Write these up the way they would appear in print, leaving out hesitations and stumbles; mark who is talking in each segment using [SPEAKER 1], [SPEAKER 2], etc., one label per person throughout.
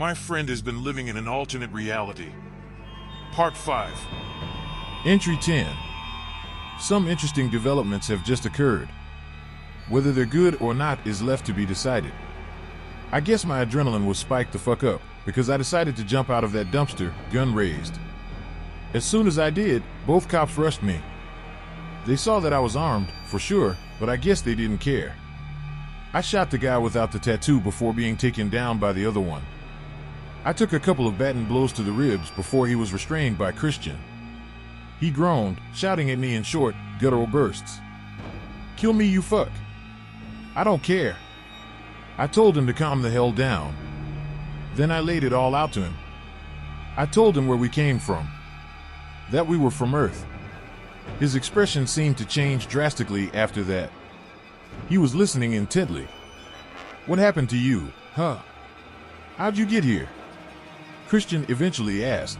[SPEAKER 1] My friend has been living in an alternate reality. Part 5.
[SPEAKER 2] Entry 10. Some interesting developments have just occurred. Whether they're good or not is left to be decided. I guess my adrenaline was spiked the fuck up, because I decided to jump out of that dumpster, gun raised. As soon as I did, both cops rushed me. They saw that I was armed, for sure, but I guess they didn't care. I shot the guy without the tattoo before being taken down by the other one. I took a couple of batting blows to the ribs before he was restrained by Christian. He groaned, shouting at me in short, guttural bursts. "Kill me, you fuck." "I don't care." I told him to calm the hell down. Then I laid it all out to him. I told him where we came from. That we were from Earth. His expression seemed to change drastically after that. He was listening intently. "What happened to you, huh? How'd you get here?" Christian eventually asked.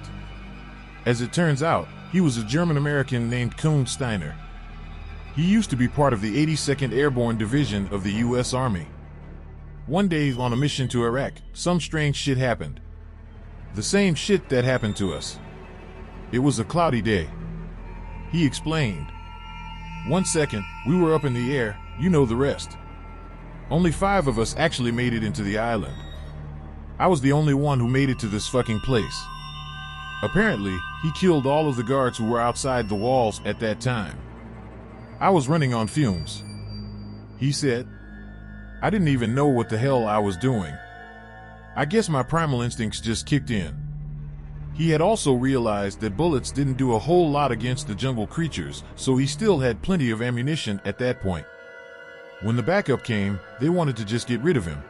[SPEAKER 2] As it turns out, he was a German-American named Kuhn Steiner. He used to be part of the 82nd Airborne Division of the U.S. Army. One day on a mission to Iraq, some strange shit happened. The same shit that happened to us. It was a cloudy day. He explained. 1 second, we were up in the air, you know the rest. Only 5 of us actually made it into the island. I was the only one who made it to this fucking place. Apparently, he killed all of the guards who were outside the walls at that time. I was running on fumes. He said. I didn't even know what the hell I was doing. I guess my primal instincts just kicked in. He had also realized that bullets didn't do a whole lot against the jungle creatures, so he still had plenty of ammunition at that point. When the backup came, they wanted to just get rid of him.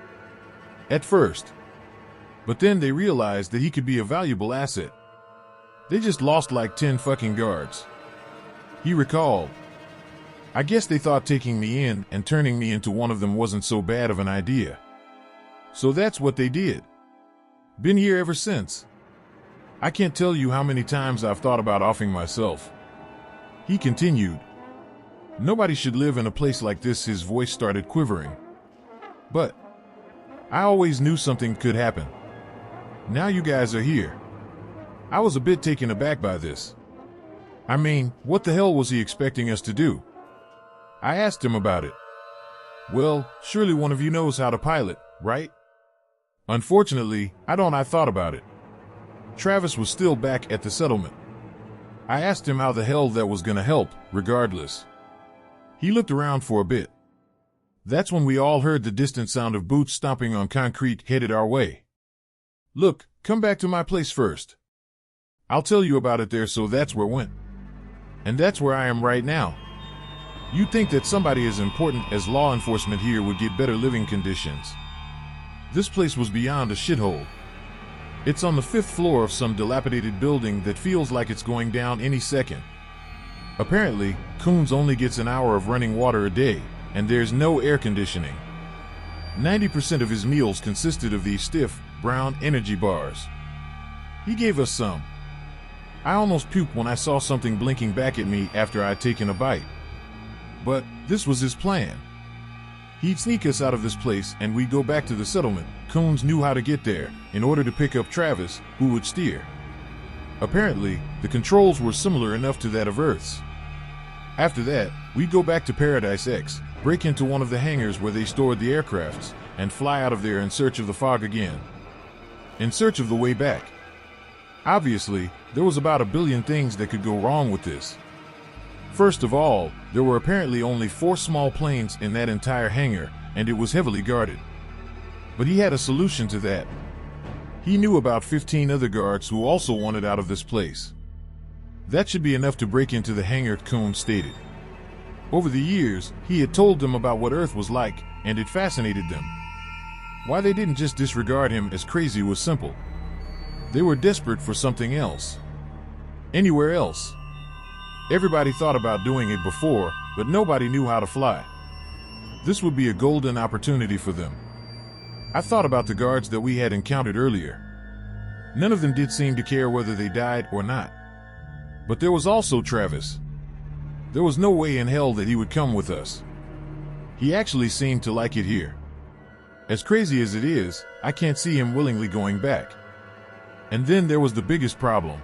[SPEAKER 2] At first. But then they realized that he could be a valuable asset. They just lost like 10 fucking guards. He recalled. I guess they thought taking me in and turning me into one of them wasn't so bad of an idea. So that's what they did. Been here ever since. I can't tell you how many times I've thought about offing myself. He continued. Nobody should live in a place like this. His voice started quivering. But I always knew something could happen. Now you guys are here. I was a bit taken aback by this. I mean, what the hell was he expecting us to do? I asked him about it. Well, surely one of you knows how to pilot, right? Unfortunately, I don't. I thought about it. Travis was still back at the settlement. I asked him how the hell that was gonna help, regardless. He looked around for a bit. That's when we all heard the distant sound of boots stomping on concrete headed our way. Look, come back to my place first. I'll tell you about it there. So that's where it went. And that's where I am right now. You'd think that somebody as important as law enforcement here would get better living conditions. This place was beyond a shithole. It's on the 5th floor of some dilapidated building that feels like it's going down any second. Apparently, Coons only gets an hour of running water a day, and there's no air conditioning. 90% of his meals consisted of these stiff, brown energy bars. He gave us some. I almost puked when I saw something blinking back at me after I'd taken a bite. But this was his plan. He'd sneak us out of this place and we'd go back to the settlement. Coons knew how to get there in order to pick up Travis, who would steer. Apparently, the controls were similar enough to that of Earth's. After that, we'd go back to Paradise X, break into one of the hangars where they stored the aircrafts, and fly out of there in search of the fog again. In search of the way back. Obviously, there was about 1 billion things that could go wrong with this. First of all, there were apparently only 4 small planes in that entire hangar, and it was heavily guarded. But he had a solution to that. He knew about 15 other guards who also wanted out of this place. That should be enough to break into the hangar, Coon stated. Over the years, he had told them about what Earth was like, and it fascinated them. Why they didn't just disregard him as crazy was simple. They were desperate for something else. Anywhere else. Everybody thought about doing it before, but nobody knew how to fly. This would be a golden opportunity for them. I thought about the guards that we had encountered earlier. None of them did seem to care whether they died or not. But there was also Travis. There was no way in hell that he would come with us. He actually seemed to like it here. As crazy as it is, I can't see him willingly going back. And then there was the biggest problem.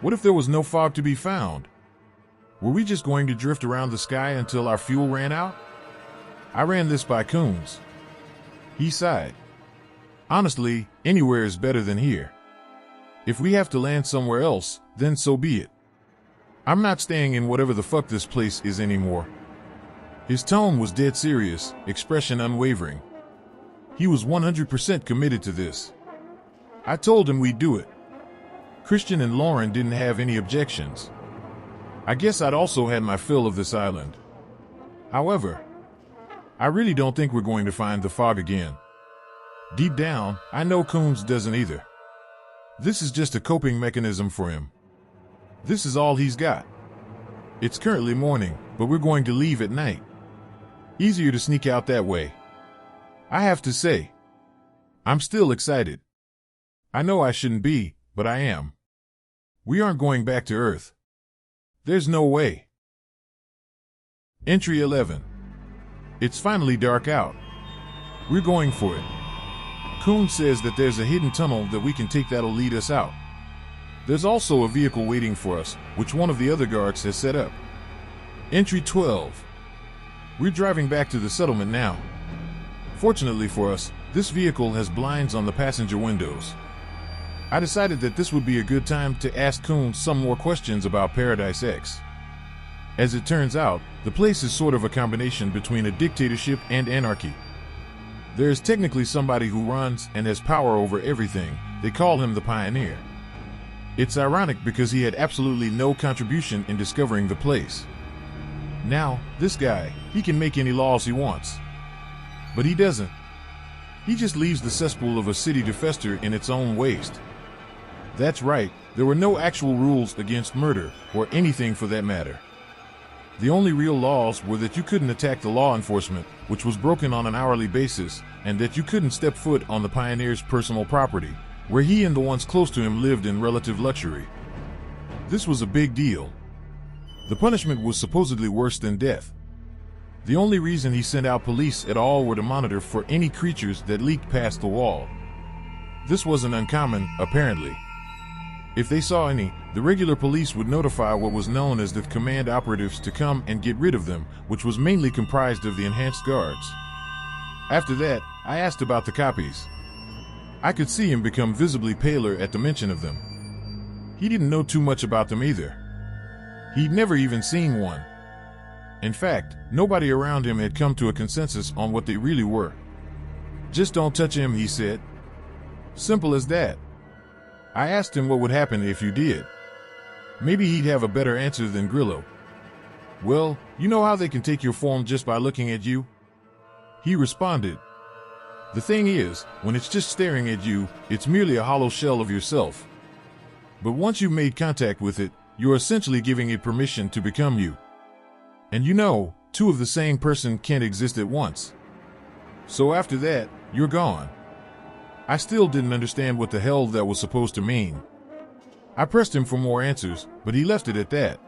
[SPEAKER 2] What if there was no fog to be found? Were we just going to drift around the sky until our fuel ran out? I ran this by Coons. He sighed. Honestly, anywhere is better than here. If we have to land somewhere else, then so be it. I'm not staying in whatever the fuck this place is anymore. His tone was dead serious, expression unwavering. He was 100% committed to this. I told him we'd do it. Christian and Lauren didn't have any objections. I guess I'd also had my fill of this island. However, I really don't think we're going to find the fog again. Deep down, I know Coons doesn't either. This is just a coping mechanism for him. This is all he's got. It's currently morning, but we're going to leave at night. Easier to sneak out that way. I have to say, I'm still excited. I know I shouldn't be, but I am. We aren't going back to Earth. There's no way. Entry 11. It's finally dark out. We're going for it. Coon says that there's a hidden tunnel that we can take that'll lead us out. There's also a vehicle waiting for us, which one of the other guards has set up. Entry 12. We're driving back to the settlement now. Fortunately for us, this vehicle has blinds on the passenger windows. I decided that this would be a good time to ask Coon some more questions about Paradise X. As it turns out, the place is sort of a combination between a dictatorship and anarchy. There is technically somebody who runs and has power over everything. They call him the Pioneer. It's ironic because he had absolutely no contribution in discovering the place. Now, this guy, he can make any laws he wants. But he doesn't. He just leaves the cesspool of a city to fester in its own waste. That's right, there were no actual rules against murder, or anything for that matter. The only real laws were that you couldn't attack the law enforcement, which was broken on an hourly basis, and that you couldn't step foot on the Pioneer's personal property, where he and the ones close to him lived in relative luxury. This was a big deal. The punishment was supposedly worse than death. The only reason he sent out police at all were to monitor for any creatures that leaked past the wall. This wasn't uncommon, apparently. If they saw any, the regular police would notify what was known as the command operatives to come and get rid of them, which was mainly comprised of the enhanced guards. After that, I asked about the copies. I could see him become visibly paler at the mention of them. He didn't know too much about them either. He'd never even seen one. In fact, nobody around him had come to a consensus on what they really were. Just don't touch him, he said. Simple as that. I asked him what would happen if you did. Maybe he'd have a better answer than Grillo. Well, you know how they can take your form just by looking at you? He responded. The thing is, when it's just staring at you, it's merely a hollow shell of yourself. But once you've made contact with it, you're essentially giving it permission to become you. And you know, two of the same person can't exist at once. So after that, you're gone. I still didn't understand what the hell that was supposed to mean. I pressed him for more answers, but he left it at that.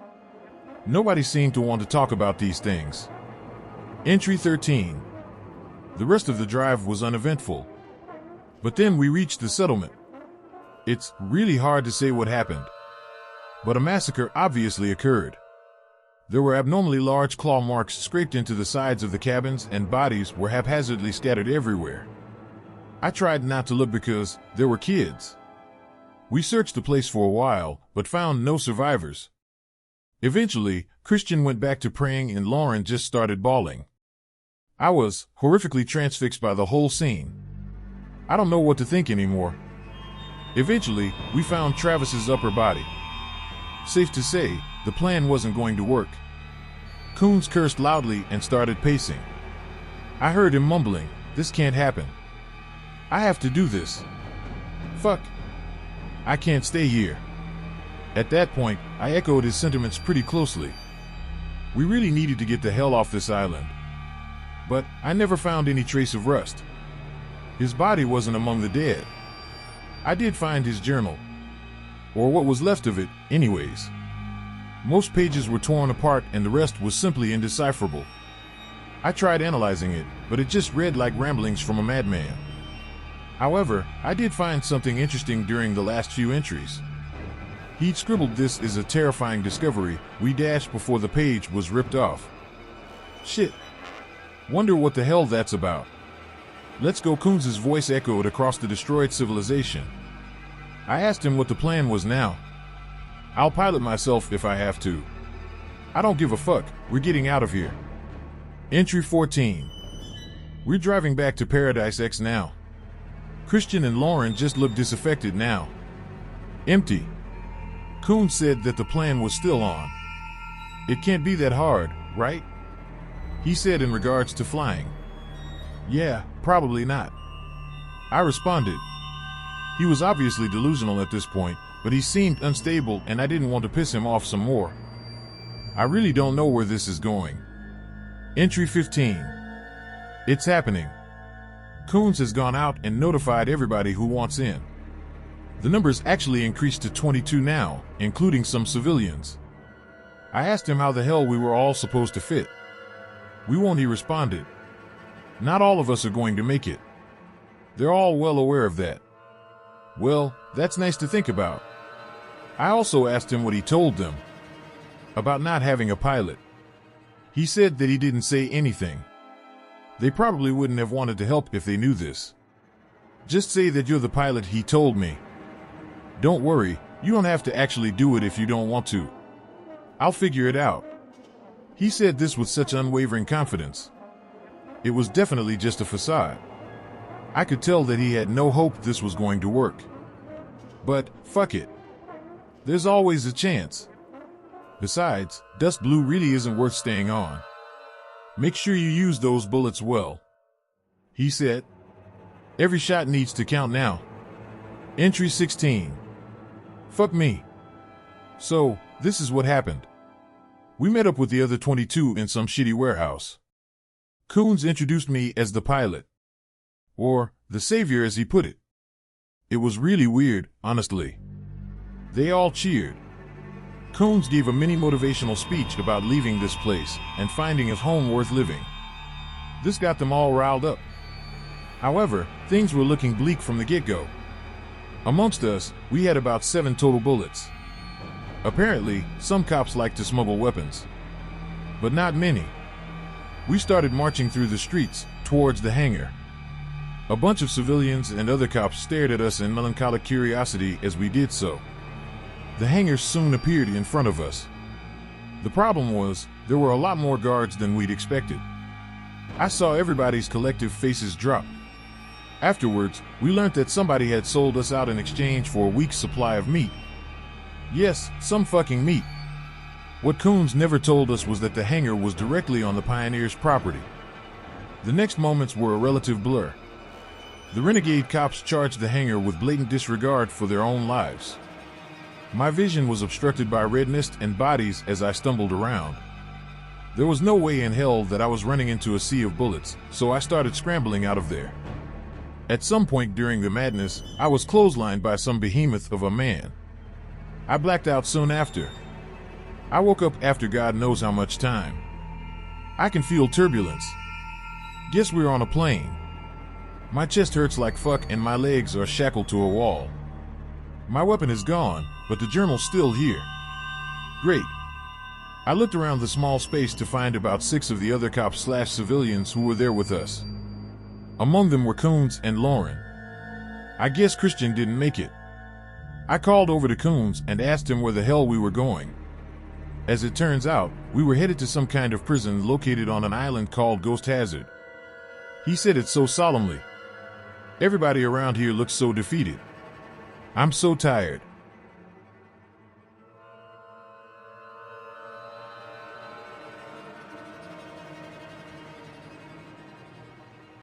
[SPEAKER 2] Nobody seemed to want to talk about these things. Entry 13. The rest of the drive was uneventful. But then we reached the settlement. It's really hard to say what happened. But a massacre obviously occurred. There were abnormally large claw marks scraped into the sides of the cabins, and bodies were haphazardly scattered everywhere. I tried not to look because there were kids. We searched the place for a while, but found no survivors. Eventually, Christian went back to praying and Lauren just started bawling. I was horrifically transfixed by the whole scene. I don't know what to think anymore. Eventually, we found Travis's upper body. Safe to say, the plan wasn't going to work. Coons cursed loudly and started pacing. I heard him mumbling, "This can't happen. I have to do this. Fuck. I can't stay here." At that point, I echoed his sentiments pretty closely. We really needed to get the hell off this island. But I never found any trace of Rust. His body wasn't among the dead. I did find his journal. Or what was left of it, anyways. Most pages were torn apart and the rest was simply indecipherable. I tried analyzing it, but it just read like ramblings from a madman. However, I did find something interesting during the last few entries. He'd scribbled, "This is a terrifying discovery," we dashed before the page was ripped off. Shit. Wonder what the hell that's about. Let's go. Coons' voice echoed across the destroyed civilization. I asked him what the plan was now. I'll pilot myself if I have to. I don't give a fuck, we're getting out of here. Entry 14. We're driving back to Paradise X now. Christian and Lauren just look disaffected now. Empty. Coon said that the plan was still on. It can't be that hard, right? He said in regards to flying. Yeah, probably not. I responded. He was obviously delusional at this point, but he seemed unstable and I didn't want to piss him off some more. I really don't know where this is going. Entry 15. It's happening. Coons has gone out and notified everybody who wants in. The numbers actually increased to 22 now, including some civilians. I asked him how the hell we were all supposed to fit. We won't, he responded. Not all of us are going to make it. They're all well aware of that. Well, that's nice to think about. I also asked him what he told them about not having a pilot. He said that he didn't say anything. They probably wouldn't have wanted to help if they knew this. Just say that you're the pilot, he told me. Don't worry, you don't have to actually do it if you don't want to. I'll figure it out. He said this with such unwavering confidence. It was definitely just a facade. I could tell that he had no hope this was going to work. But, fuck it. There's always a chance. Besides, Dust Blue really isn't worth staying on. Make sure you use those bullets well. He said. Every shot needs to count now. Entry 16. Fuck me. So, this is what happened. We met up with the other 22 in some shitty warehouse. Coons introduced me as the pilot. Or, the savior as he put it. It was really weird, honestly. They all cheered. Coons gave a mini motivational speech about leaving this place and finding a home worth living. This got them all riled up. However, things were looking bleak from the get-go. Amongst us, we had about 7 total bullets. Apparently, some cops like to smuggle weapons. But not many. We started marching through the streets, towards the hangar. A bunch of civilians and other cops stared at us in melancholic curiosity as we did so. The hangar soon appeared in front of us. The problem was, there were a lot more guards than we'd expected. I saw everybody's collective faces drop. Afterwards, we learned that somebody had sold us out in exchange for a week's supply of meat. Yes, some fucking meat. What Coons never told us was that the hangar was directly on the Pioneers' property. The next moments were a relative blur. The renegade cops charged the hangar with blatant disregard for their own lives. My vision was obstructed by red mist and bodies as I stumbled around. There was no way in hell that I was running into a sea of bullets, so I started scrambling out of there. At some point during the madness, I was clotheslined by some behemoth of a man. I blacked out soon after. I woke up after God knows how much time. I can feel turbulence. Guess we're on a plane. My chest hurts like fuck and my legs are shackled to a wall. My weapon is gone, but the journal's still here. Great. I looked around the small space to find about 6 of the other cops/civilians who were there with us. Among them were Coons and Lauren. I guess Christian didn't make it. I called over to Coons and asked him where the hell we were going. As it turns out, we were headed to some kind of prison located on an island called Ghost Hazard. He said it so solemnly. Everybody around here looks so defeated. I'm so tired.